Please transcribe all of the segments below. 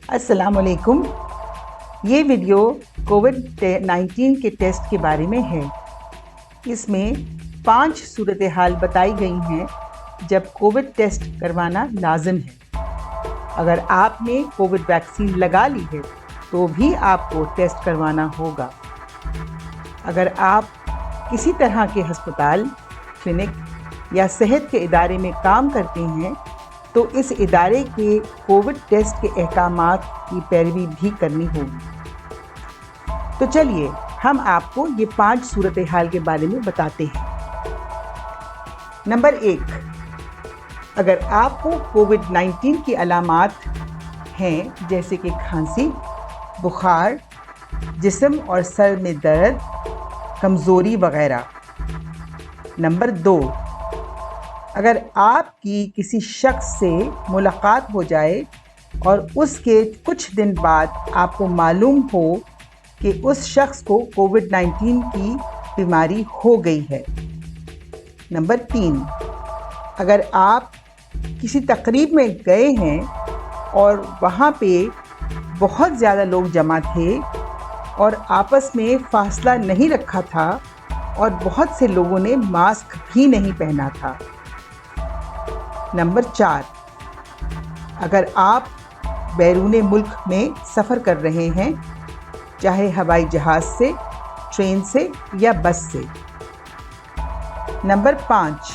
अस्सलाम वालेकुम। ये वीडियो कोविड-19 के टेस्ट के बारे में है। इसमें 5 सूरत हाल बताई गई हैं जब कोविड टेस्ट करवाना लाजिम है। अगर आपने कोविड वैक्सीन लगा ली है तो भी आपको टेस्ट करवाना होगा। अगर आप किसी तरह के अस्पताल, क्लिनिक या सेहत के इदारे में काम करते हैं तो इस इदारे के कोविड टेस्ट के अहकामात की पैरवी भी करनी होगी। तो चलिए हम आपको ये 5 सूरत हाल के बारे में बताते हैं। नंबर 1, अगर आपको कोविड-19 की अलामात हैं जैसे कि खांसी, बुखार, जिस्म और सर में दर्द, कमज़ोरी वगैरह। नंबर 2, अगर आपकी किसी शख्स से मुलाकात हो जाए और उसके कुछ दिन बाद आपको मालूम हो कि उस शख्स को कोविड-19 की बीमारी हो गई है। नंबर 3, अगर आप किसी तकरीब में गए हैं और वहाँ पे बहुत ज़्यादा लोग जमा थे और आपस में फासला नहीं रखा था और बहुत से लोगों ने मास्क भी नहीं पहना था। नंबर 4, अगर आप बैरून मुल्क में सफ़र कर रहे हैं, चाहे हवाई जहाज़ से, ट्रेन से या बस से। नंबर 5,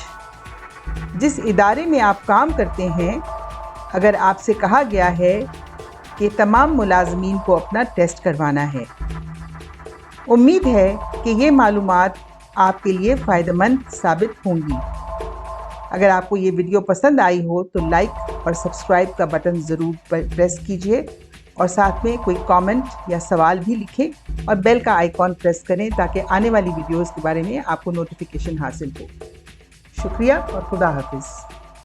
जिस इदारे में आप काम करते हैं, अगर आपसे कहा गया है कि तमाम मुलाजमीन को अपना टेस्ट करवाना है। उम्मीद है कि ये मालूमात आपके लिए फ़ायदेमंद साबित होंगी। अगर आपको ये वीडियो पसंद आई हो तो लाइक और सब्सक्राइब का बटन ज़रूर प्रेस कीजिए और साथ में कोई कमेंट या सवाल भी लिखें और बेल का आइकॉन प्रेस करें ताकि आने वाली वीडियोस के बारे में आपको नोटिफिकेशन हासिल हो। शुक्रिया और खुदा हाफिज़।